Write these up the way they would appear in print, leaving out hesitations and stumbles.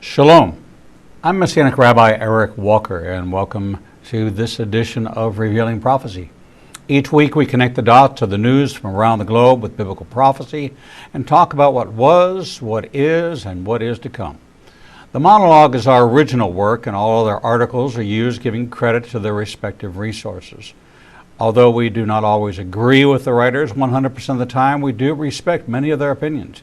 Shalom. I'm Messianic Rabbi Eric Walker, and welcome to this edition of Revealing Prophecy. Each week we connect the dots of the news from around the globe with biblical prophecy and talk about what was, what is, and what is to come. The monologue is our original work, and all other articles are used giving credit to their respective resources. Although we do not always agree with the writers 100% of the time, we do respect many of their opinions.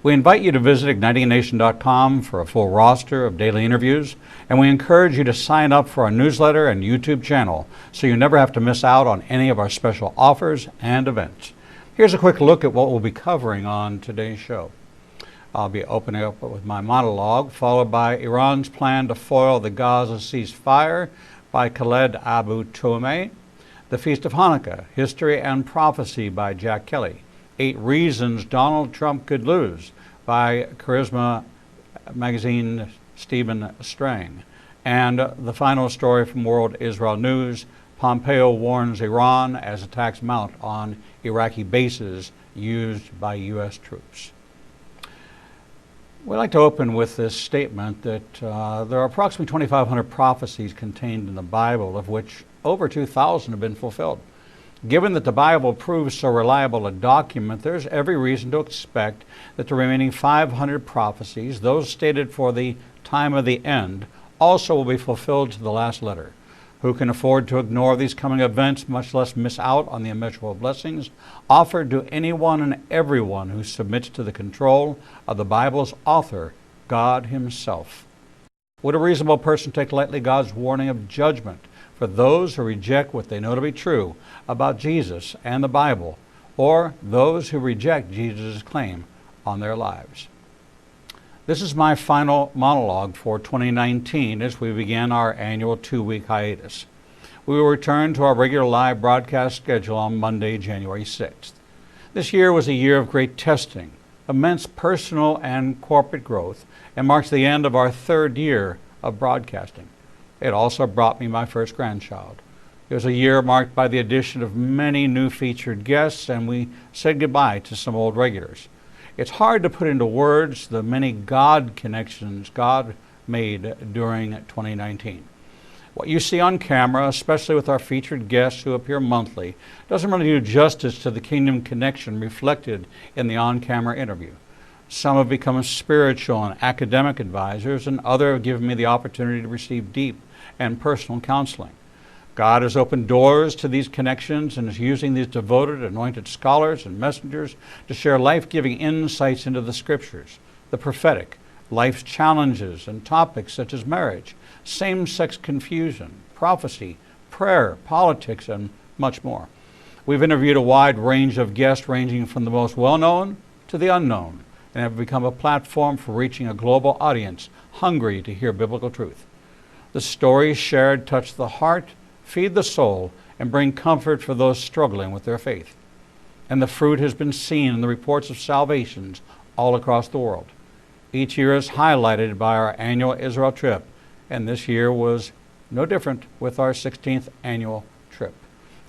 We invite you to visit ignitingnation.com for a full roster of daily interviews, and we encourage you to sign up for our newsletter and YouTube channel so you never have to miss out on any of our special offers and events. Here's a quick look at what we'll be covering on today's show. I'll be opening up with my monologue, followed by Iran's plan to foil the Gaza ceasefire by Khaled Abu Toumeh, the Feast of Hanukkah, History and Prophecy by Jack Kelly, 8 Reasons Donald Trump Could Lose by Charisma Magazine Stephen Strang, and the final story from World Israel News, Pompeo warns Iran as attacks mount on Iraqi bases used by U.S. troops. We'd like to open with this statement that there are approximately 2,500 prophecies contained in the Bible, of which over 2,000 have been fulfilled. Given that the Bible proves so reliable a document, there's every reason to expect that the remaining 500 prophecies, those stated for the time of the end, also will be fulfilled to the last letter. Who can afford to ignore these coming events, much less miss out on the immeasurable blessings offered to anyone and everyone who submits to the control of the Bible's author, God Himself? Would a reasonable person take lightly God's warning of judgment for those who reject what they know to be true about Jesus and the Bible, or those who reject Jesus' claim on their lives? This is my final monologue for 2019 as we begin our annual 2-week hiatus. We will return to our regular live broadcast schedule on Monday, January 6th. This year was a year of great testing, immense personal and corporate growth, and marks the end of our 3rd year of broadcasting. It also brought me my first grandchild. It was a year marked by the addition of many new featured guests, and we said goodbye to some old regulars. It's hard to put into words the many God connections God made during 2019. What you see on camera, especially with our featured guests who appear monthly, doesn't really do justice to the kingdom connection reflected in the on-camera interview. Some have become spiritual and academic advisors, and others have given me the opportunity to receive deep and personal counseling. God has opened doors to these connections and is using these devoted, anointed scholars and messengers to share life-giving insights into the Scriptures, the prophetic, life's challenges, and topics such as marriage, same-sex confusion, prophecy, prayer, politics, and much more. We've interviewed a wide range of guests ranging from the most well-known to the unknown, and have become a platform for reaching a global audience hungry to hear biblical truth. The stories shared touch the heart, feed the soul, and bring comfort for those struggling with their faith. And the fruit has been seen in the reports of salvations all across the world. Each year is highlighted by our annual Israel trip, and this year was no different with our 16th annual trip.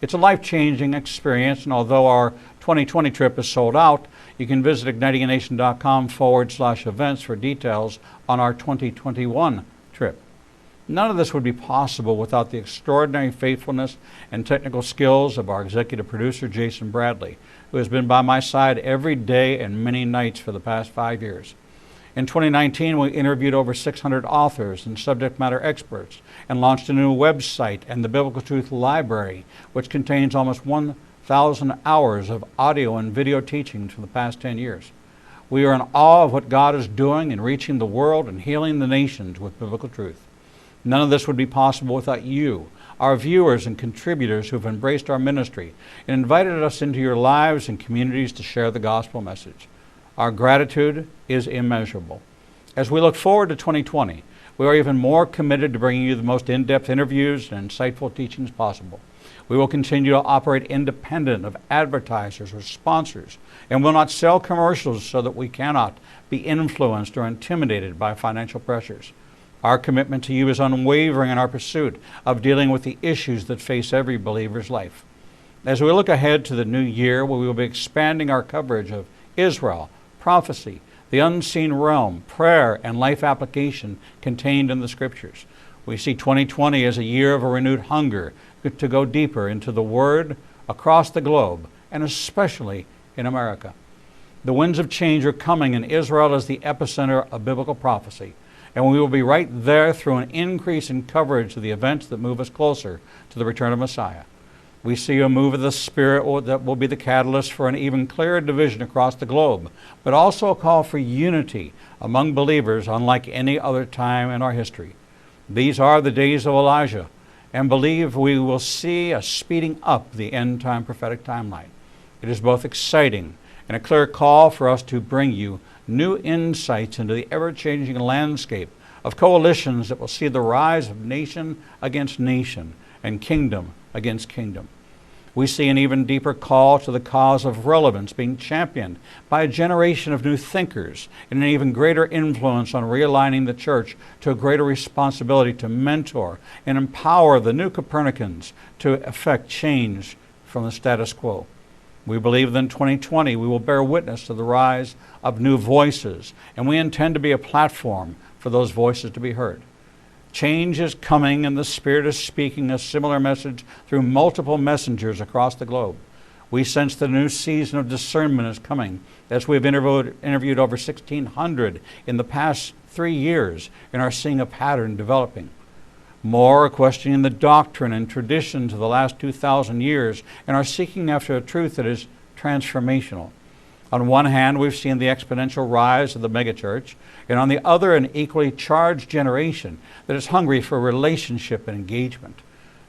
It's a life-changing experience, and although our 2020 trip is sold out, you can visit ignitingnation.com/events for details on our 2021 trip. None of this would be possible without the extraordinary faithfulness and technical skills of our executive producer, Jason Bradley, who has been by my side every day and many nights for the past 5 years. In 2019, we interviewed over 600 authors and subject matter experts and launched a new website and the Biblical Truth Library, which contains almost 1,000 hours of audio and video teaching for the past 10 years. We are in awe of what God is doing in reaching the world and healing the nations with biblical truth. None of this would be possible without you, our viewers and contributors who have embraced our ministry and invited us into your lives and communities to share the gospel message. Our gratitude is immeasurable. As we look forward to 2020, we are even more committed to bringing you the most in-depth interviews and insightful teachings possible. We will continue to operate independent of advertisers or sponsors and will not sell commercials so that we cannot be influenced or intimidated by financial pressures. Our commitment to you is unwavering in our pursuit of dealing with the issues that face every believer's life. As we look ahead to the new year, we will be expanding our coverage of Israel, prophecy, the unseen realm, prayer, and life application contained in the Scriptures. We see 2020 as a year of a renewed hunger to go deeper into the Word across the globe, and especially in America. The winds of change are coming, and Israel is the epicenter of biblical prophecy. And we will be right there through an increase in coverage of the events that move us closer to the return of Messiah. We see a move of the Spirit that will be the catalyst for an even clearer division across the globe, but also a call for unity among believers unlike any other time in our history. These are the days of Elijah, and believe we will see a speeding up the end-time prophetic timeline. It is both exciting and a clear call for us to bring you new insights into the ever-changing landscape of coalitions that will see the rise of nation against nation and kingdom against kingdom. We see an even deeper call to the cause of relevance being championed by a generation of new thinkers and an even greater influence on realigning the church to a greater responsibility to mentor and empower the new Copernicans to effect change from the status quo. We believe that in 2020 we will bear witness to the rise of new voices, and we intend to be a platform for those voices to be heard. Change is coming, and the Spirit is speaking a similar message through multiple messengers across the globe. We sense the new season of discernment is coming, as we've interviewed over 1,600 in the past 3 years and are seeing a pattern developing. More are questioning the doctrine and traditions of the last 2,000 years and are seeking after a truth that is transformational. On one hand, we've seen the exponential rise of the megachurch, and on the other, an equally charged generation that is hungry for relationship and engagement.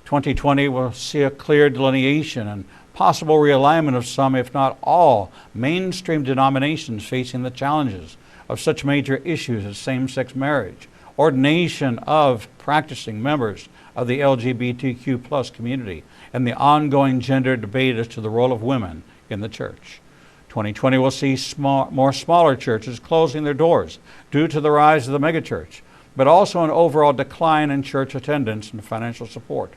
2020 will see a clear delineation and possible realignment of some, if not all, mainstream denominations facing the challenges of such major issues as same-sex marriage, ordination of practicing members of the LGBTQ+ community, and the ongoing gender debate as to the role of women in the church. 2020 will see more smaller churches closing their doors due to the rise of the megachurch, but also an overall decline in church attendance and financial support.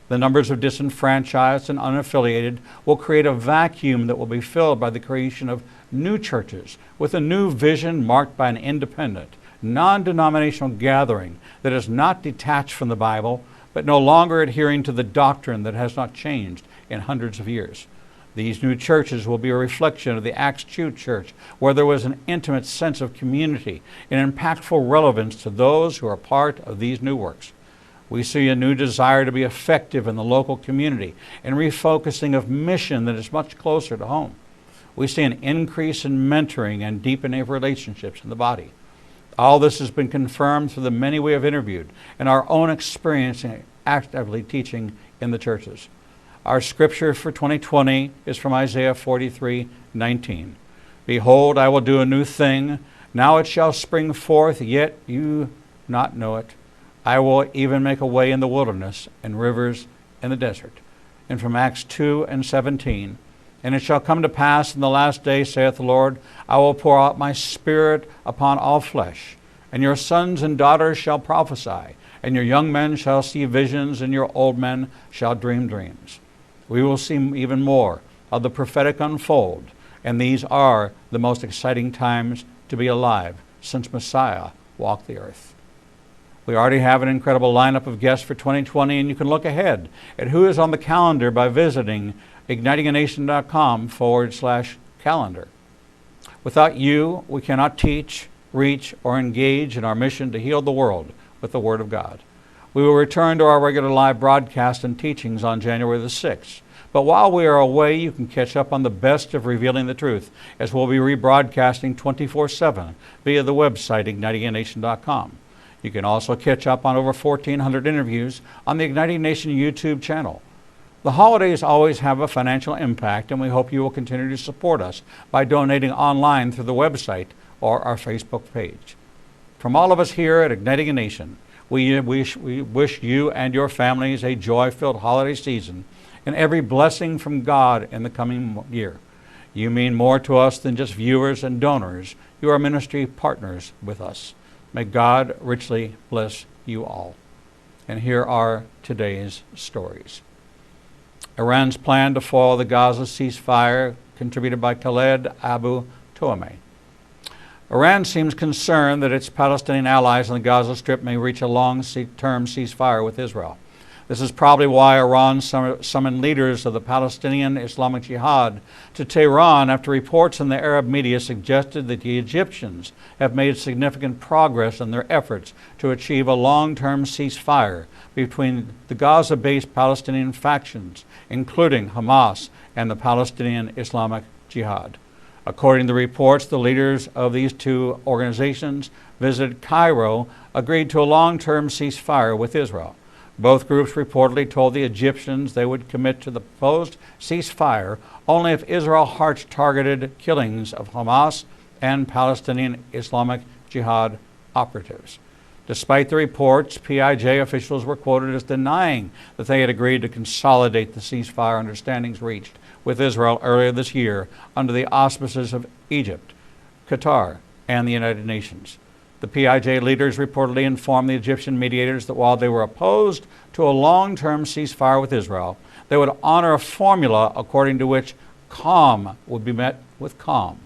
The numbers of disenfranchised and unaffiliated will create a vacuum that will be filled by the creation of new churches with a new vision marked by an independent, non-denominational gathering that is not detached from the Bible, but no longer adhering to the doctrine that has not changed in hundreds of years. These new churches will be a reflection of the Acts 2 church, where there was an intimate sense of community and impactful relevance to those who are part of these new works. We see a new desire to be effective in the local community and refocusing of mission that is much closer to home. We see an increase in mentoring and deepening of relationships in the body. All this has been confirmed through the many we have interviewed and our own experience in actively teaching in the churches. Our scripture for 2020 is from Isaiah 43:19. Behold, I will do a new thing. Now it shall spring forth, yet you not know it. I will even make a way in the wilderness and rivers in the desert. And from Acts 2:17. And it shall come to pass in the last day, saith the Lord, I will pour out my Spirit upon all flesh, and your sons and daughters shall prophesy, and your young men shall see visions, and your old men shall dream dreams. We will see even more of the prophetic unfold, and these are the most exciting times to be alive since Messiah walked the earth. We already have an incredible lineup of guests for 2020, and you can look ahead at who is on the calendar by visiting ignitinganation.com/calendar. Without you, we cannot teach, reach, or engage in our mission to heal the world with the Word of God. We will return to our regular live broadcast and teachings on January the 6th. But while we are away, you can catch up on the best of Revealing the Truth, as we'll be rebroadcasting 24/7 via the website ignitinganation.com. You can also catch up on over 1,400 interviews on the Igniting Nation YouTube channel. The holidays always have a financial impact, and we hope you will continue to support us by donating online through the website or our Facebook page. From all of us here at Igniting a Nation, we wish you and your families a joy-filled holiday season and every blessing from God in the coming year. You mean more to us than just viewers and donors. You are ministry partners with us. May God richly bless you all. And here are today's stories. Iran's plan to foil the Gaza ceasefire, contributed by Khaled Abu Toameh. Iran seems concerned that its Palestinian allies in the Gaza Strip may reach a long-term ceasefire with Israel. This is probably why Iran summoned leaders of the Palestinian Islamic Jihad to Tehran after reports in the Arab media suggested that the Egyptians have made significant progress in their efforts to achieve a long-term ceasefire between the Gaza-based Palestinian factions, including Hamas and the Palestinian Islamic Jihad. According to the reports, the leaders of these two organizations visited Cairo, agreed to a long-term ceasefire with Israel. Both groups reportedly told the Egyptians they would commit to the proposed ceasefire only if Israel halts targeted killings of Hamas and Palestinian Islamic Jihad operatives. Despite the reports, PIJ officials were quoted as denying that they had agreed to consolidate the ceasefire understandings reached with Israel earlier this year under the auspices of Egypt, Qatar, and the United Nations. The PIJ leaders reportedly informed the Egyptian mediators that while they were opposed to a long-term ceasefire with Israel, they would honor a formula according to which calm would be met with calm.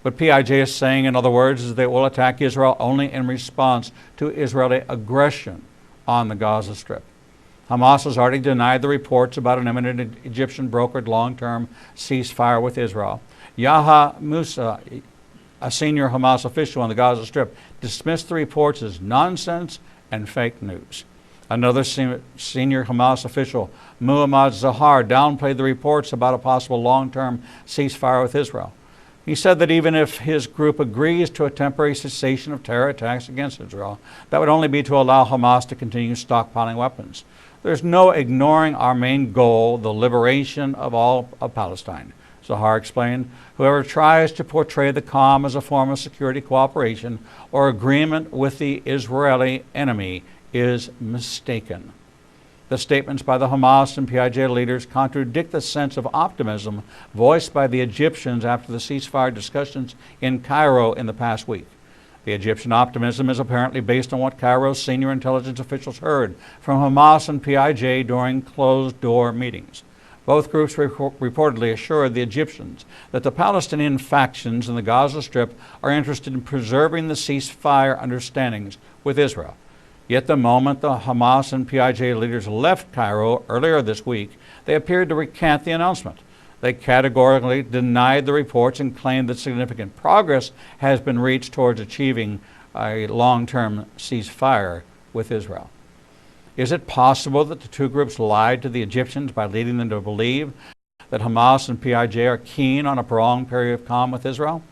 What PIJ is saying, in other words, is they will attack Israel only in response to Israeli aggression on the Gaza Strip. Hamas has already denied the reports about an imminent Egyptian brokered long-term ceasefire with Israel. Yahya Musa, a senior Hamas official on the Gaza Strip, dismissed the reports as nonsense and fake news. Another senior Hamas official, Muhammad Zahar, downplayed the reports about a possible long-term ceasefire with Israel. He said that even if his group agrees to a temporary cessation of terror attacks against Israel, that would only be to allow Hamas to continue stockpiling weapons. There's no ignoring our main goal, the liberation of all of Palestine. Zahar explained, whoever tries to portray the calm as a form of security cooperation or agreement with the Israeli enemy is mistaken. The statements by the Hamas and PIJ leaders contradict the sense of optimism voiced by the Egyptians after the ceasefire discussions in Cairo in the past week. The Egyptian optimism is apparently based on what Cairo's senior intelligence officials heard from Hamas and PIJ during closed-door meetings. Both groups reportedly assured the Egyptians that the Palestinian factions in the Gaza Strip are interested in preserving the ceasefire understandings with Israel. Yet the moment the Hamas and PIJ leaders left Cairo earlier this week, they appeared to recant the announcement. They categorically denied the reports and claimed that significant progress has been reached towards achieving a long-term ceasefire with Israel. Is it possible that the two groups lied to the Egyptians by leading them to believe that Hamas and PIJ are keen on a prolonged period of calm with Israel?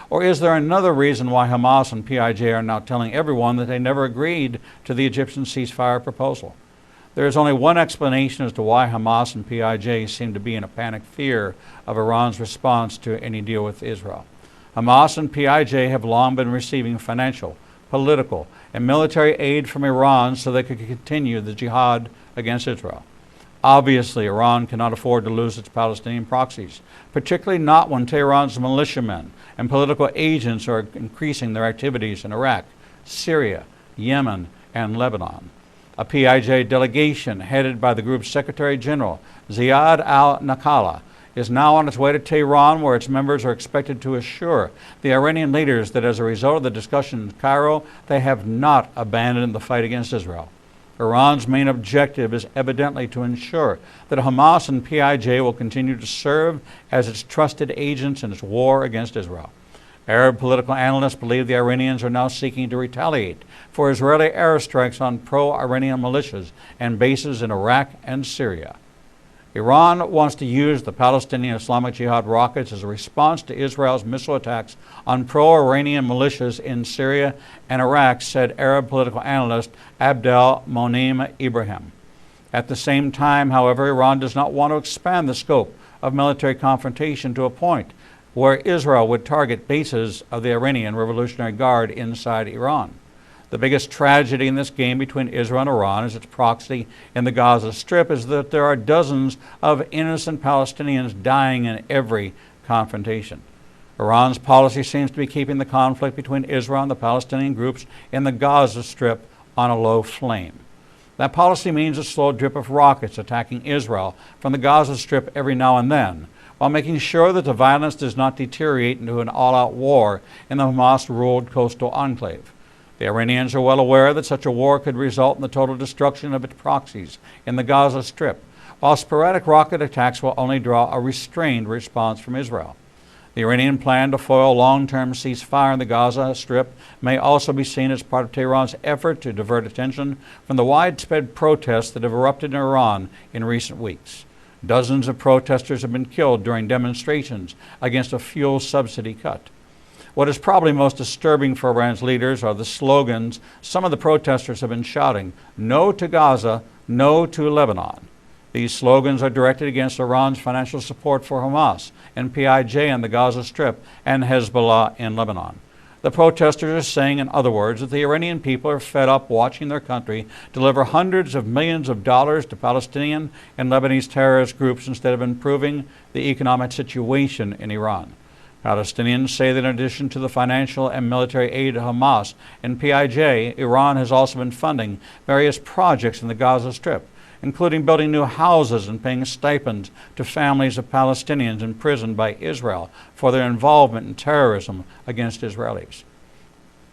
Or is there another reason why Hamas and PIJ are now telling everyone that they never agreed to the Egyptian ceasefire proposal? There is only one explanation as to why Hamas and PIJ seem to be in a panic fear of Iran's response to any deal with Israel. Hamas and PIJ have long been receiving financial, political, and military aid from Iran so they could continue the jihad against Israel. Obviously, Iran cannot afford to lose its Palestinian proxies, particularly not when Tehran's militiamen and political agents are increasing their activities in Iraq, Syria, Yemen, and Lebanon. A PIJ delegation headed by the group's Secretary General, Ziad al-Nakala, is now on its way to Tehran, where its members are expected to assure the Iranian leaders that as a result of the discussion in Cairo, they have not abandoned the fight against Israel. Iran's main objective is evidently to ensure that Hamas and PIJ will continue to serve as its trusted agents in its war against Israel. Arab political analysts believe the Iranians are now seeking to retaliate for Israeli airstrikes on pro-Iranian militias and bases in Iraq and Syria. Iran wants to use the Palestinian Islamic Jihad rockets as a response to Israel's missile attacks on pro-Iranian militias in Syria and Iraq, said Arab political analyst Abdel Monem Ibrahim. At the same time, however, Iran does not want to expand the scope of military confrontation to a point where Israel would target bases of the Iranian Revolutionary Guard inside Iran. The biggest tragedy in this game between Israel and Iran as its proxy in the Gaza Strip is that there are dozens of innocent Palestinians dying in every confrontation. Iran's policy seems to be keeping the conflict between Israel and the Palestinian groups in the Gaza Strip on a low flame. That policy means a slow drip of rockets attacking Israel from the Gaza Strip every now and then, while making sure that the violence does not deteriorate into an all-out war in the Hamas-ruled coastal enclave. The Iranians are well aware that such a war could result in the total destruction of its proxies in the Gaza Strip, while sporadic rocket attacks will only draw a restrained response from Israel. The Iranian plan to foil long-term ceasefire in the Gaza Strip may also be seen as part of Tehran's effort to divert attention from the widespread protests that have erupted in Iran in recent weeks. Dozens of protesters have been killed during demonstrations against a fuel subsidy cut. What is probably most disturbing for Iran's leaders are the slogans some of the protesters have been shouting: "No to Gaza, no to Lebanon." These slogans are directed against Iran's financial support for Hamas and PIJ in the Gaza Strip and Hezbollah in Lebanon. The protesters are saying, in other words, that the Iranian people are fed up watching their country deliver hundreds of millions of dollars to Palestinian and Lebanese terrorist groups instead of improving the economic situation in Iran. Palestinians say that in addition to the financial and military aid to Hamas and PIJ, Iran has also been funding various projects in the Gaza Strip, including building new houses and paying stipends to families of Palestinians imprisoned by Israel for their involvement in terrorism against Israelis.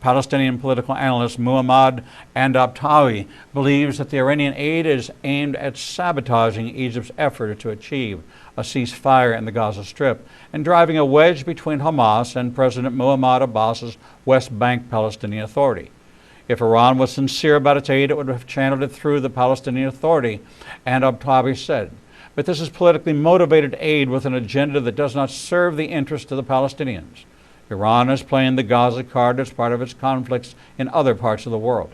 Palestinian political analyst Muhammad Andabtawi believes that the Iranian aid is aimed at sabotaging Egypt's effort to achieve a ceasefire in the Gaza Strip and driving a wedge between Hamas and President Mahmoud Abbas's West Bank Palestinian Authority. If Iran was sincere about its aid, it would have channeled it through the Palestinian Authority, Andabtawi said. But this is politically motivated aid with an agenda that does not serve the interests of the Palestinians. Iran is playing the Gaza card as part of its conflicts in other parts of the world.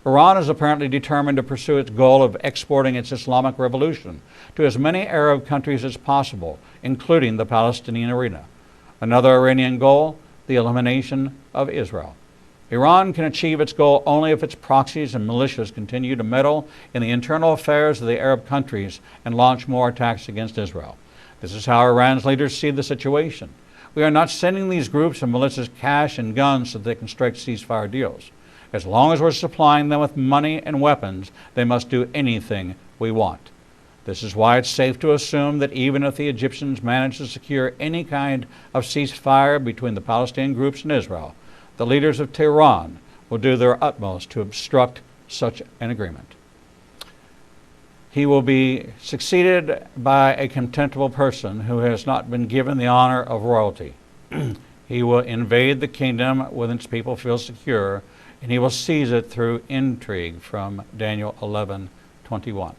Iran is apparently determined to pursue its goal of exporting its Islamic revolution to as many Arab countries as possible, including the Palestinian arena. Another Iranian goal, the elimination of Israel. Iran can achieve its goal only if its proxies and militias continue to meddle in the internal affairs of the Arab countries and launch more attacks against Israel. This is how Iran's leaders see the situation. We are not sending these groups and militias cash and guns so that they can strike ceasefire deals. As long as we're supplying them with money and weapons, they must do anything we want. This is why it's safe to assume that even if the Egyptians manage to secure any kind of ceasefire between the Palestinian groups and Israel, the leaders of Tehran will do their utmost to obstruct such an agreement. He will be succeeded by a contemptible person who has not been given the honor of royalty. He will invade the kingdom when its people feel secure, and he will seize it through intrigue, from Daniel 11:21.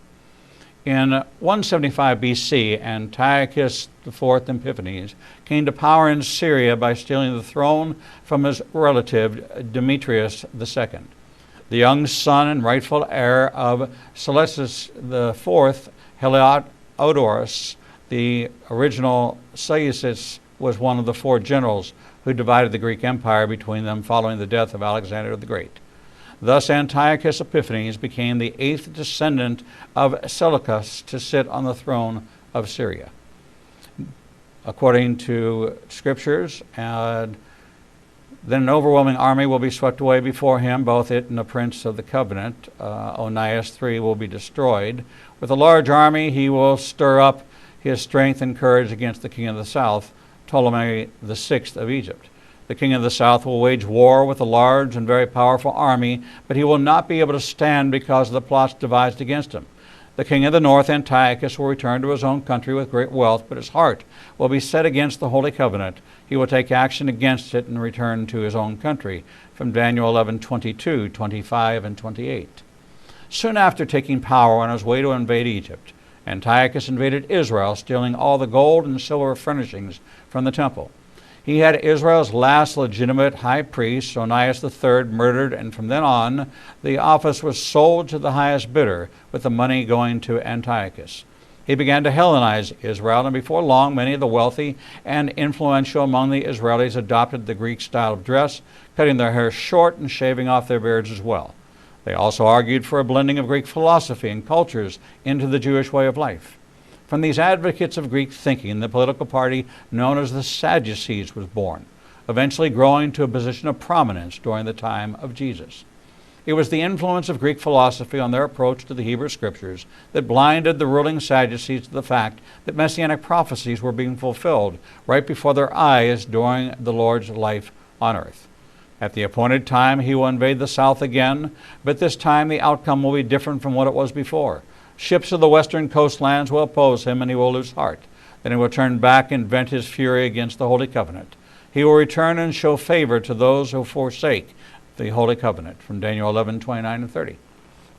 In 175 BC, Antiochus IV Epiphanes came to power in Syria by stealing the throne from his relative Demetrius II. The young son and rightful heir of Seleucus IV, Heliodorus, the original Seleucus, was one of the four generals who divided the Greek Empire between them following the death of Alexander the Great. Thus, Antiochus Epiphanes became the eighth descendant of Seleucus to sit on the throne of Syria. According to scriptures, then an overwhelming army will be swept away before him, both it and the prince of the covenant. Onias III will be destroyed. With a large army, he will stir up his strength and courage against the king of the south, Ptolemy VI of Egypt. The king of the south will wage war with a large and very powerful army, but he will not be able to stand because of the plots devised against him. The king of the north, Antiochus, will return to his own country with great wealth, but his heart will be set against the Holy Covenant. He will take action against it and return to his own country, from Daniel 11:22, 25, and 28. Soon after taking power on his way to invade Egypt, Antiochus invaded Israel, stealing all the gold and silver furnishings from the temple. He had Israel's last legitimate high priest, Onias III, murdered, and from then on, the office was sold to the highest bidder, with the money going to Antiochus. He began to Hellenize Israel, and before long, many of the wealthy and influential among the Israelis adopted the Greek style of dress, cutting their hair short and shaving off their beards as well. They also argued for a blending of Greek philosophy and cultures into the Jewish way of life. From these advocates of Greek thinking, the political party known as the Sadducees was born, eventually growing to a position of prominence during the time of Jesus. It was the influence of Greek philosophy on their approach to the Hebrew Scriptures that blinded the ruling Sadducees to the fact that messianic prophecies were being fulfilled right before their eyes during the Lord's life on earth. At the appointed time, he will invade the south again, but this time the outcome will be different from what it was before. Ships of the western coastlands will oppose him, and he will lose heart. Then he will turn back and vent his fury against the Holy Covenant. He will return and show favor to those who forsake the Holy Covenant, from Daniel 11:29 and 30.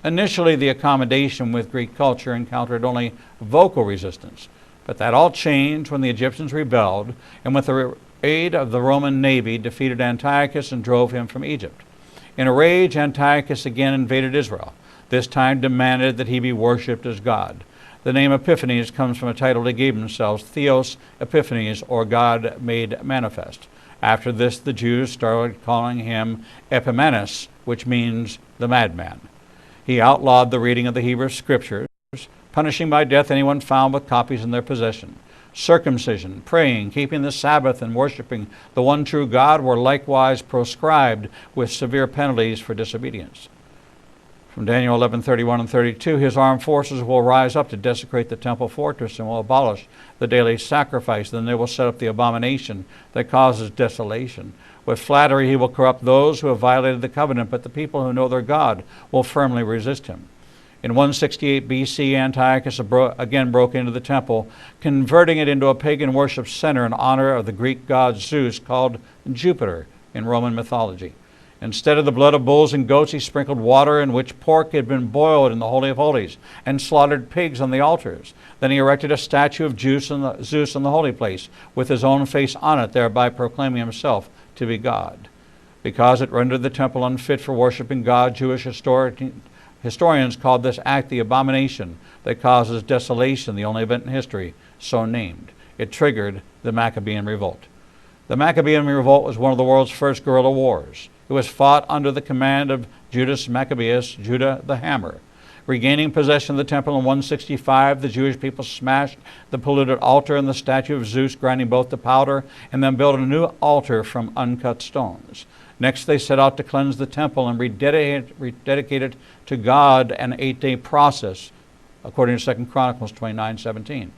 Initially, the accommodation with Greek culture encountered only vocal resistance, but that all changed when the Egyptians rebelled and with the aid of the Roman navy defeated Antiochus and drove him from Egypt. In a rage, Antiochus again invaded Israel, this time demanded that he be worshipped as God. The name Epiphanes comes from a title they gave themselves, Theos Epiphanes, or God made manifest. After this, the Jews started calling him Epimanes, which means the madman. He outlawed the reading of the Hebrew Scriptures, punishing by death anyone found with copies in their possession. Circumcision, praying, keeping the Sabbath, and worshiping the one true God were likewise proscribed with severe penalties for disobedience. From Daniel 11:31 and 32, his armed forces will rise up to desecrate the temple fortress and will abolish the daily sacrifice. Then they will set up the abomination that causes desolation. With flattery he will corrupt those who have violated the covenant, but the people who know their God will firmly resist him. In 168 BC, Antiochus again broke into the temple, converting it into a pagan worship center in honor of the Greek god Zeus, called Jupiter in Roman mythology. Instead of the blood of bulls and goats, he sprinkled water in which pork had been boiled in the Holy of Holies, and slaughtered pigs on the altars. Then he erected a statue of Zeus in the holy place, with his own face on it, thereby proclaiming himself to be God. Because it rendered the temple unfit for worshiping God, Jewish historians called this act the abomination that causes desolation, the only event in history so named. It triggered the Maccabean Revolt. The Maccabean Revolt was one of the world's first guerrilla wars. It was fought under the command of Judas Maccabeus, Judah the Hammer. Regaining possession of the temple in 165, the Jewish people smashed the polluted altar and the statue of Zeus, grinding both to powder, and then built a new altar from uncut stones. Next, they set out to cleanse the temple and rededicate it to God, an 8-day process, according to 2 Chronicles 29:17.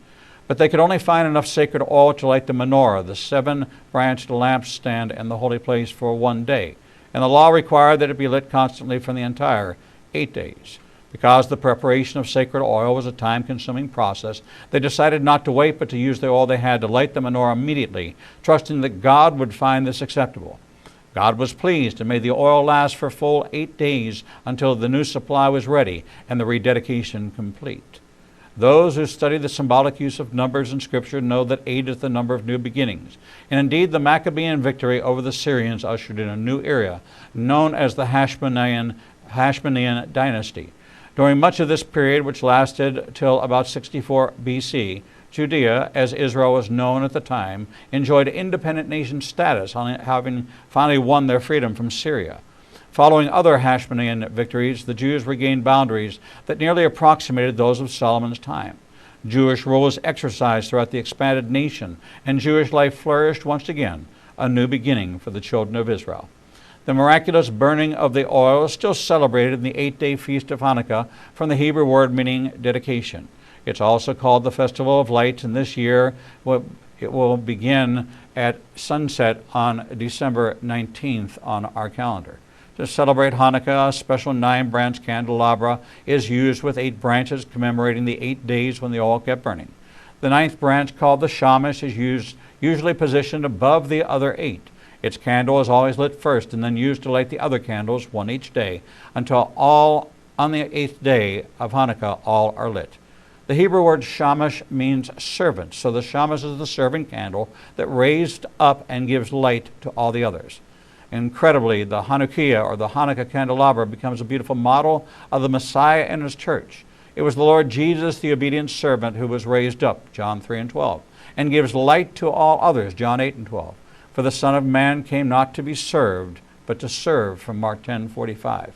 But they could only find enough sacred oil to light the menorah, the 7-branched lampstand, and the holy place for 1 day. And the law required that it be lit constantly for the entire 8 days. Because the preparation of sacred oil was a time-consuming process, they decided not to wait, but to use the oil they had to light the menorah immediately, trusting that God would find this acceptable. God was pleased and made the oil last for full 8 days until the new supply was ready and the rededication complete. Those who study the symbolic use of numbers in Scripture know that 8 is the number of new beginnings. And indeed, the Maccabean victory over the Syrians ushered in a new era, known as the Hashmonean dynasty. During much of this period, which lasted till about 64 BC, Judea, as Israel was known at the time, enjoyed independent nation status, having finally won their freedom from Syria. Following other Hashmonean victories, the Jews regained boundaries that nearly approximated those of Solomon's time. Jewish rule was exercised throughout the expanded nation, and Jewish life flourished once again, a new beginning for the children of Israel. The miraculous burning of the oil is still celebrated in the 8-day feast of Hanukkah, from the Hebrew word meaning dedication. It's also called the Festival of Lights, and this year it will begin at sunset on December 19th on our calendar. To celebrate Hanukkah, a special 9-branch candelabra is used with 8 branches commemorating the 8 days when the oil kept burning. The 9th branch, called the shamash, is usually positioned above the other 8. Its candle is always lit first and then used to light the other candles, one each day, until all on the 8th day of Hanukkah all are lit. The Hebrew word shamash means servant, so the shamash is the servant candle that raised up and gives light to all the others. Incredibly, the Hanukkah, or the Hanukkah candelabra, becomes a beautiful model of the Messiah and his church. It was the Lord Jesus, the obedient servant, who was raised up, John 3:12, and gives light to all others, John 8:12. For the Son of Man came not to be served, but to serve, from Mark 10:45.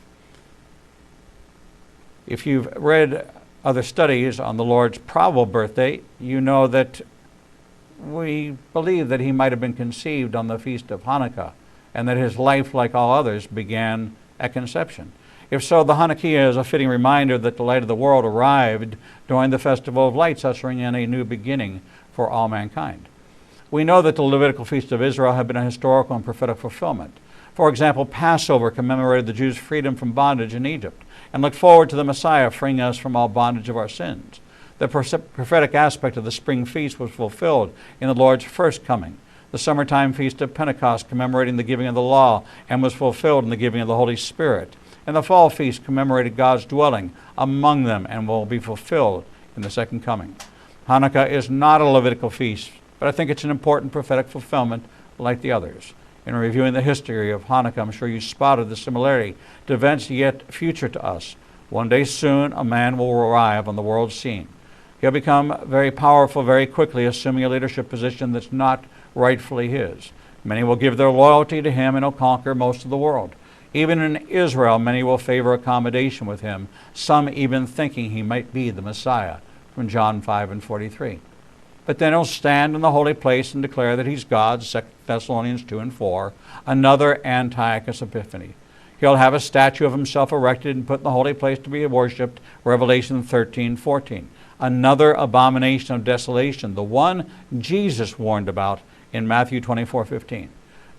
If you've read other studies on the Lord's probable birthday, you know that we believe that he might have been conceived on the feast of Hanukkah, and that his life, like all others, began at conception. If so, the Hanukkah is a fitting reminder that the light of the world arrived during the Festival of Lights, ushering in a new beginning for all mankind. We know that the Levitical feasts of Israel have been a historical and prophetic fulfillment. For example, Passover commemorated the Jews' freedom from bondage in Egypt and looked forward to the Messiah freeing us from all bondage of our sins. The prophetic aspect of the spring feast was fulfilled in the Lord's first coming. The summertime feast of Pentecost commemorating the giving of the law and was fulfilled in the giving of the Holy Spirit. And the fall feast commemorated God's dwelling among them and will be fulfilled in the second coming. Hanukkah is not a Levitical feast, but I think it's an important prophetic fulfillment like the others. In reviewing the history of Hanukkah, I'm sure you spotted the similarity to events yet future to us. One day soon, a man will arrive on the world scene. He'll become very powerful very quickly, assuming a leadership position that's not rightfully his. Many will give their loyalty to him, and he'll conquer most of the world. Even in Israel, many will favor accommodation with him, some even thinking he might be the Messiah, from John 5:43. But then he'll stand in the holy place and declare that he's God, 2 Thessalonians 2:4, another Antiochus Epiphany. He'll have a statue of himself erected and put in the holy place to be worshipped, Revelation 13:14. Another abomination of desolation, the one Jesus warned about in Matthew 24:15.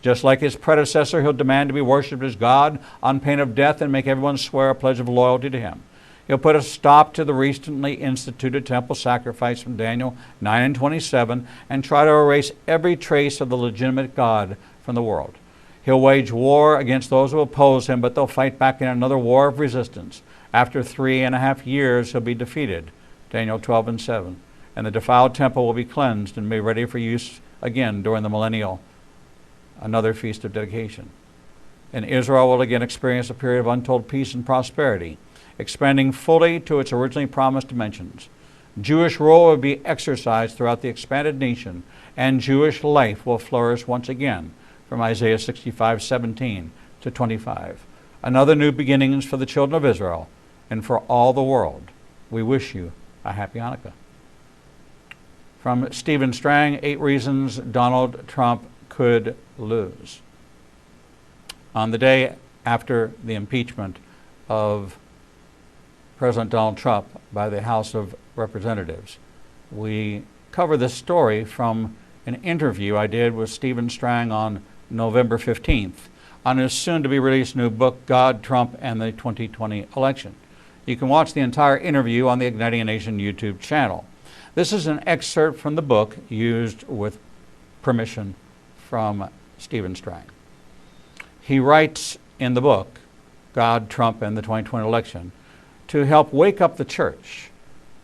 Just like his predecessor, he'll demand to be worshipped as God on pain of death and make everyone swear a pledge of loyalty to him. He'll put a stop to the recently instituted temple sacrifice from Daniel 9:27 and try to erase every trace of the legitimate God from the world. He'll wage war against those who oppose him, but they'll fight back in another war of resistance. After 3.5 years, he'll be defeated, Daniel 12:7, and the defiled temple will be cleansed and made ready for use again during the millennial, another feast of dedication. And Israel will again experience a period of untold peace and prosperity, expanding fully to its originally promised dimensions. Jewish rule will be exercised throughout the expanded nation, and Jewish life will flourish once again, from Isaiah 65:17 to 25. Another new beginnings for the children of Israel and for all the world. We wish you a happy Hanukkah. From Stephen Strang, 8 Reasons Donald Trump Could Lose. On the day after the impeachment of President Donald Trump by the House of Representatives, we cover this story from an interview I did with Stephen Strang on November 15th on his soon-to-be-released new book, God, Trump, and the 2020 Election. You can watch the entire interview on the Igniting a Nation YouTube channel. This is an excerpt from the book used with permission from Stephen Strang. He writes in the book, God, Trump, and the 2020 Election, to help wake up the church.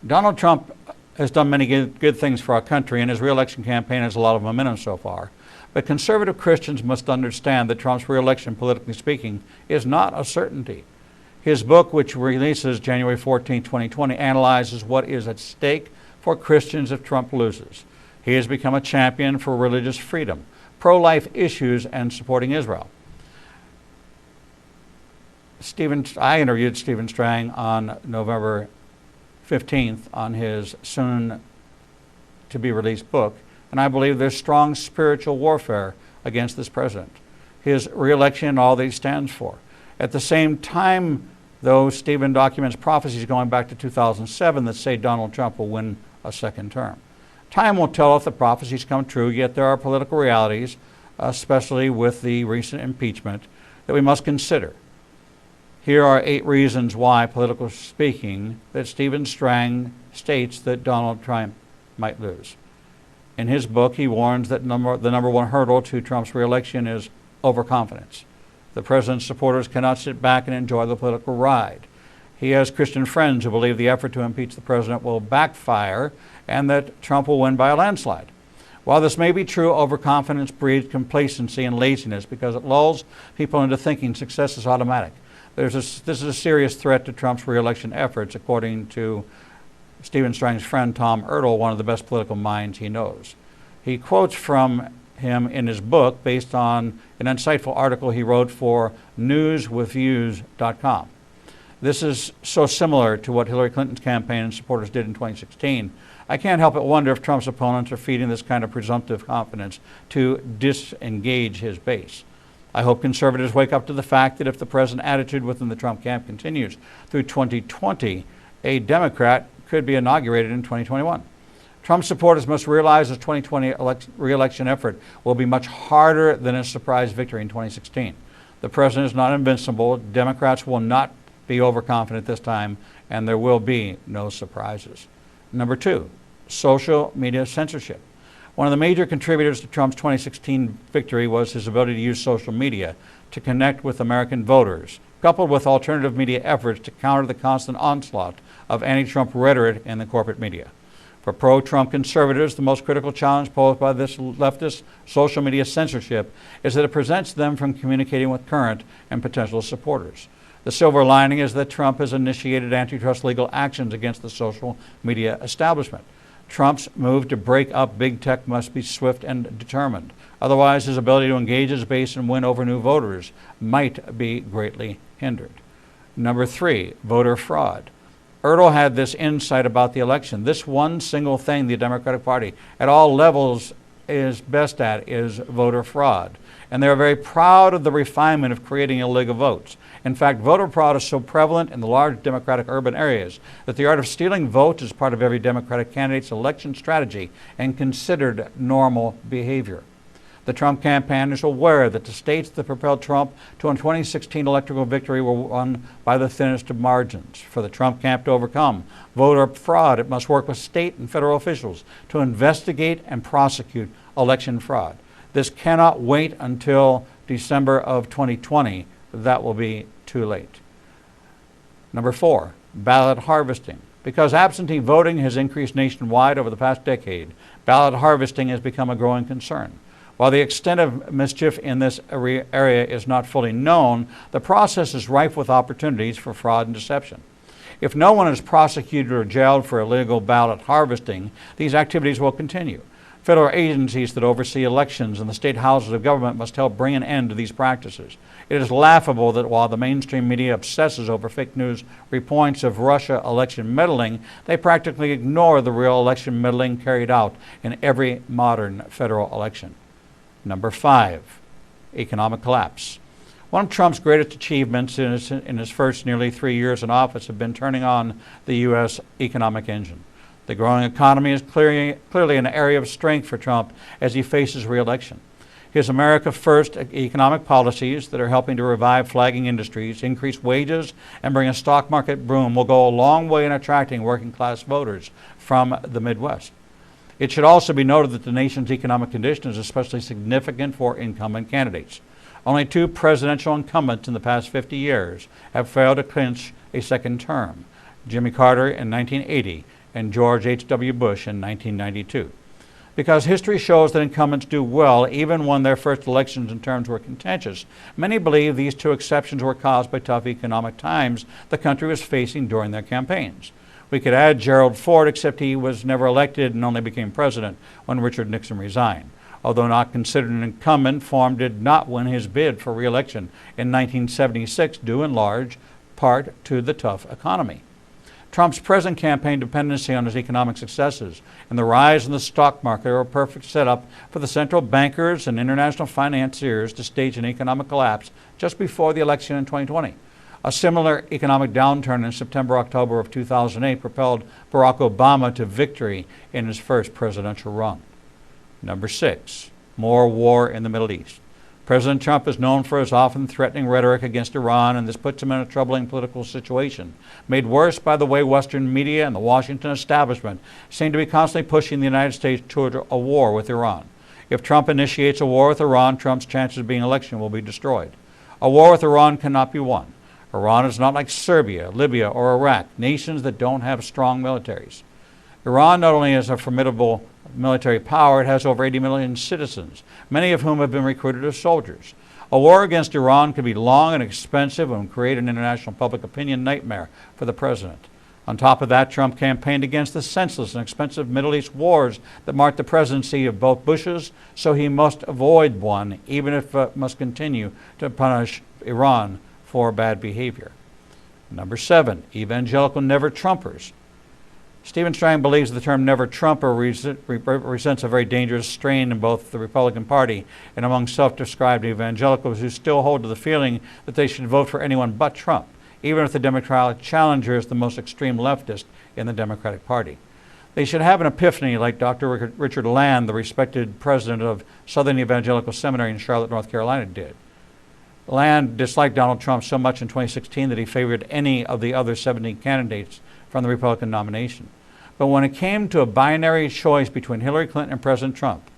Donald Trump has done many good things for our country, and his re-election campaign has a lot of momentum so far. But conservative Christians must understand that Trump's re-election, politically speaking, is not a certainty. His book, which releases January 14, 2020, analyzes what is at stake for Christians if Trump loses. He has become a champion for religious freedom, pro-life issues, and supporting Israel. I interviewed Stephen Strang on November 15th on his soon-to-be-released book, and I believe there's strong spiritual warfare against this president, his re-election, and all that he stands for. At the same time, though, Stephen documents prophecies going back to 2007 that say Donald Trump will win a second term. Time will tell if the prophecies come true, yet there are political realities, especially with the recent impeachment, that we must consider. Here are 8 reasons why, politically speaking, that Stephen Strang states that Donald Trump might lose. In his book, he warns that the number one hurdle to Trump's re-election is overconfidence. The president's supporters cannot sit back and enjoy the political ride. He has Christian friends who believe the effort to impeach the president will backfire and that Trump will win by a landslide. While this may be true, overconfidence breeds complacency and laziness because it lulls people into thinking success is automatic. This is a serious threat to Trump's re-election efforts, according to Stephen Strang's friend Tom Ertl, one of the best political minds he knows. He quotes from him in his book based on an insightful article he wrote for newswithviews.com. This is so similar to what Hillary Clinton's campaign and supporters did in 2016. I can't help but wonder if Trump's opponents are feeding this kind of presumptive confidence to disengage his base. I hope conservatives wake up to the fact that if the present attitude within the Trump camp continues through 2020, a Democrat could be inaugurated in 2021. Trump supporters must realize his 2020 re-election effort will be much harder than his surprise victory in 2016. The president is not invincible. Democrats will not be overconfident this time, and there will be no surprises. Number 2, social media censorship. One of the major contributors to Trump's 2016 victory was his ability to use social media to connect with American voters, coupled with alternative media efforts to counter the constant onslaught of anti-Trump rhetoric in the corporate media. For pro-Trump conservatives, the most critical challenge posed by this leftist social media censorship is that it prevents them from communicating with current and potential supporters. The silver lining is that Trump has initiated antitrust legal actions against the social media establishment. Trump's move to break up big tech must be swift and determined. Otherwise, his ability to engage his base and win over new voters might be greatly hindered. Number 3, voter fraud. Ertl had this insight about the election. This one single thing the Democratic Party at all levels is best at is voter fraud. And they're very proud of the refinement of creating illegal votes. In fact, voter fraud is so prevalent in the large Democratic urban areas that the art of stealing votes is part of every Democratic candidate's election strategy and considered normal behavior. The Trump campaign is aware that the states that propelled Trump to a 2016 electoral victory were won by the thinnest of margins. For the Trump camp to overcome voter fraud, it must work with state and federal officials to investigate and prosecute election fraud. This cannot wait until December of 2020. That will be too late. Number 4, ballot harvesting. Because absentee voting has increased nationwide over the past decade, ballot harvesting has become a growing concern. While the extent of mischief in this area is not fully known, the process is rife with opportunities for fraud and deception. If no one is prosecuted or jailed for illegal ballot harvesting, these activities will continue. Federal agencies that oversee elections and the state houses of government must help bring an end to these practices. It is laughable that while the mainstream media obsesses over fake news reports of Russia election meddling, they practically ignore the real election meddling carried out in every modern federal election. Number 5, economic collapse. One of Trump's greatest achievements in his first nearly 3 years in office have been turning on the U.S. economic engine. The growing economy is clearly an area of strength for Trump as he faces re-election. His America First economic policies that are helping to revive flagging industries, increase wages, and bring a stock market boom will go a long way in attracting working-class voters from the Midwest. It should also be noted that the nation's economic condition is especially significant for incumbent candidates. Only 2 presidential incumbents in the past 50 years have failed to clinch a second term, Jimmy Carter in 1980 and George H.W. Bush in 1992. Because history shows that incumbents do well even when their first elections and terms were contentious, many believe these 2 exceptions were caused by tough economic times the country was facing during their campaigns. We could add Gerald Ford, except he was never elected and only became president when Richard Nixon resigned. Although not considered an incumbent, Ford did not win his bid for re-election in 1976, due in large part to the tough economy. Trump's present campaign dependency on his economic successes and the rise in the stock market are a perfect setup for the central bankers and international financiers to stage an economic collapse just before the election in 2020. A similar economic downturn in September-October of 2008 propelled Barack Obama to victory in his first presidential run. Number 6, more war in the Middle East. President Trump is known for his often threatening rhetoric against Iran, and this puts him in a troubling political situation, made worse by the way Western media and the Washington establishment seem to be constantly pushing the United States toward a war with Iran. If Trump initiates a war with Iran, Trump's chances of being elected will be destroyed. A war with Iran cannot be won. Iran is not like Serbia, Libya, or Iraq, nations that don't have strong militaries. Iran not only is a formidable military power, it has over 80 million citizens, many of whom have been recruited as soldiers. A war against Iran could be long and expensive and create an international public opinion nightmare for the president. On top of that, Trump campaigned against the senseless and expensive Middle East wars that marked the presidency of both Bushes, so he must avoid one, even if must continue to punish Iran for bad behavior. Number 7, evangelical never-Trumpers. Stephen Strang believes the term never Trumper represents a very dangerous strain in both the Republican Party and among self-described evangelicals who still hold to the feeling that they should vote for anyone but Trump, even if the Democratic challenger is the most extreme leftist in the Democratic Party. They should have an epiphany like Dr. Richard Land, the respected president of Southern Evangelical Seminary in Charlotte, North Carolina, did. Land disliked Donald Trump so much in 2016 that he favored any of the other 17 candidates from the Republican nomination. But when it came to a binary choice between Hillary Clinton and President Trump,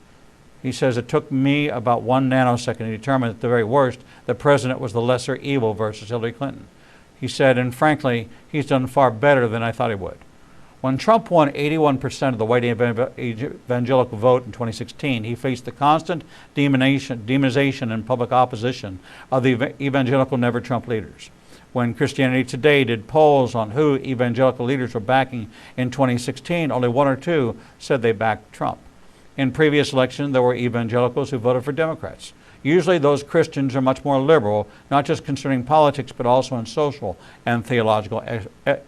he says it took me about 1 nanosecond to determine at the very worst the president was the lesser evil versus Hillary Clinton. He said, and frankly, he's done far better than I thought he would. When Trump won 81% of the white evangelical vote in 2016, he faced the constant demonization and public opposition of the evangelical Never Trump leaders. When Christianity Today did polls on who evangelical leaders were backing in 2016, only 1 or 2 said they backed Trump. In previous elections, there were evangelicals who voted for Democrats. Usually those Christians are much more liberal, not just concerning politics, but also in social and theological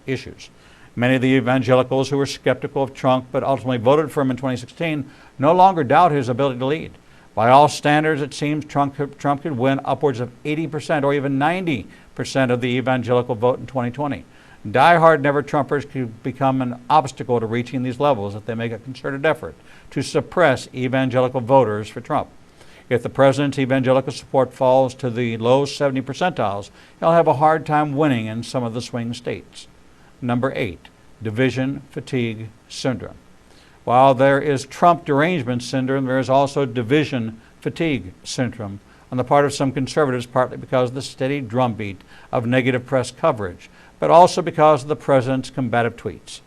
issues. Many of the evangelicals who were skeptical of Trump but ultimately voted for him in 2016 no longer doubt his ability to lead. By all standards, it seems Trump could win upwards of 80% or even 90% of the evangelical vote in 2020. Die-hard Never-Trumpers could become an obstacle to reaching these levels if they make a concerted effort to suppress evangelical voters for Trump. If the president's evangelical support falls to the low 70 percentiles, he'll have a hard time winning in some of the swing states. Number 8, division fatigue syndrome. While there is Trump derangement syndrome, there is also division fatigue syndrome on the part of some conservatives, partly because of the steady drumbeat of negative press coverage, but also because of the president's combative tweets,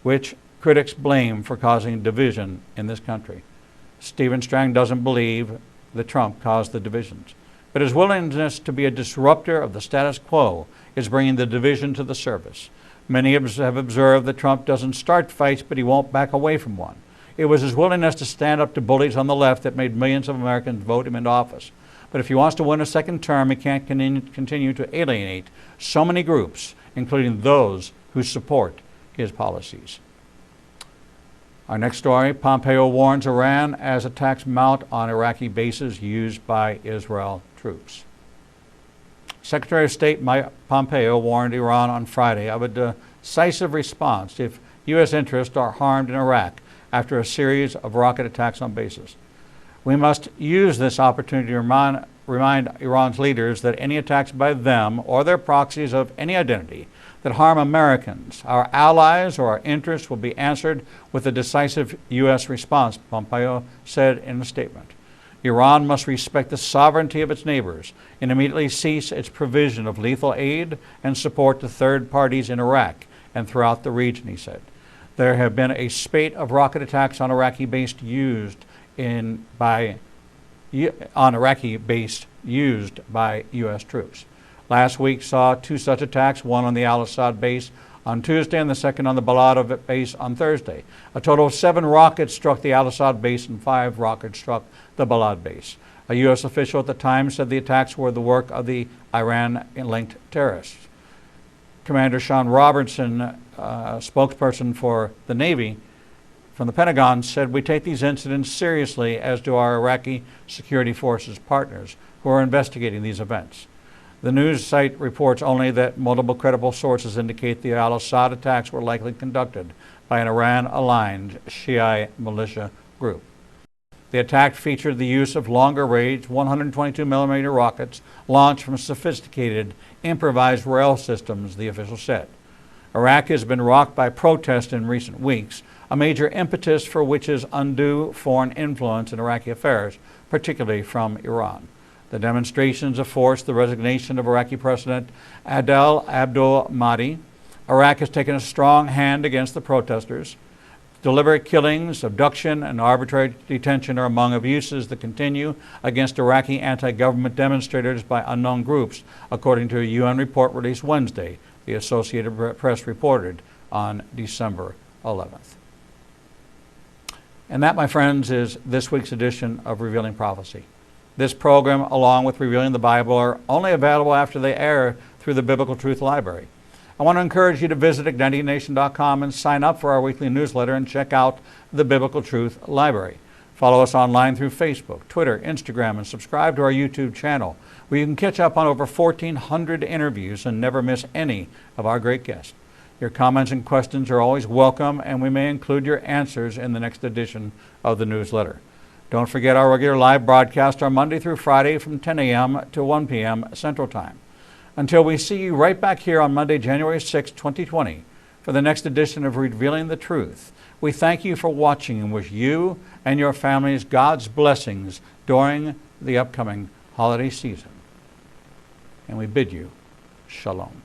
which critics blame for causing division in this country. Stephen Strang doesn't believe that Trump caused the divisions, but his willingness to be a disruptor of the status quo is bringing the division to the surface. Many have observed that Trump doesn't start fights, but he won't back away from one. It was his willingness to stand up to bullies on the left that made millions of Americans vote him into office. But if he wants to win a second term, he can't continue to alienate so many groups, including those who support his policies. Our next story, Pompeo warns Iran as attacks mount on Iraqi bases used by Israel troops. Secretary of State Mike Pompeo warned Iran on Friday of a decisive response if U.S. interests are harmed in Iraq after a series of rocket attacks on bases. We must use this opportunity to remind Iran's leaders that any attacks by them or their proxies of any identity that harm Americans, our allies, or our interests will be answered with a decisive U.S. response, Pompeo said in a statement. Iran must respect the sovereignty of its neighbors and immediately cease its provision of lethal aid and support to third parties in Iraq and throughout the region, he said. There have been a spate of rocket attacks on Iraqi base used by U.S. troops. Last week saw 2 such attacks, one on the al-Assad base on Tuesday and the second on the Balad base on Thursday. A total of 7 rockets struck the al-Assad base and 5 rockets struck the Balad base. A U.S. official at the time said the attacks were the work of the Iran-linked terrorists. Commander Sean Robertson, spokesperson for the Navy from the Pentagon, said, "We take these incidents seriously, as do our Iraqi security forces partners who are investigating these events." The news site reports only that multiple credible sources indicate the al-Assad attacks were likely conducted by an Iran-aligned Shiite militia group. The attack featured the use of longer-range 122mm rockets launched from sophisticated improvised rail systems, the official said. Iraq has been rocked by protests in recent weeks, a major impetus for which is undue foreign influence in Iraqi affairs, particularly from Iran. The demonstrations have forced the resignation of Iraqi President Adel Abdul Mahdi. Iraq has taken a strong hand against the protesters. Deliberate killings, abduction, and arbitrary detention are among abuses that continue against Iraqi anti-government demonstrators by unknown groups, according to a UN report released Wednesday, the Associated Press reported on December 11th. And that, my friends, is this week's edition of Revealing Prophecy. This program, along with Revealing the Bible, are only available after they air through the Biblical Truth Library. I want to encourage you to visit IgniteingNation.com and sign up for our weekly newsletter and check out the Biblical Truth Library. Follow us online through Facebook, Twitter, Instagram, and subscribe to our YouTube channel, where you can catch up on over 1,400 interviews and never miss any of our great guests. Your comments and questions are always welcome, and we may include your answers in the next edition of the newsletter. Don't forget our regular live broadcast are Monday through Friday from 10 a.m. to 1 p.m. Central Time. Until we see you right back here on Monday, January 6, 2020, for the next edition of Revealing the Truth, we thank you for watching and wish you and your families God's blessings during the upcoming holiday season. And we bid you shalom.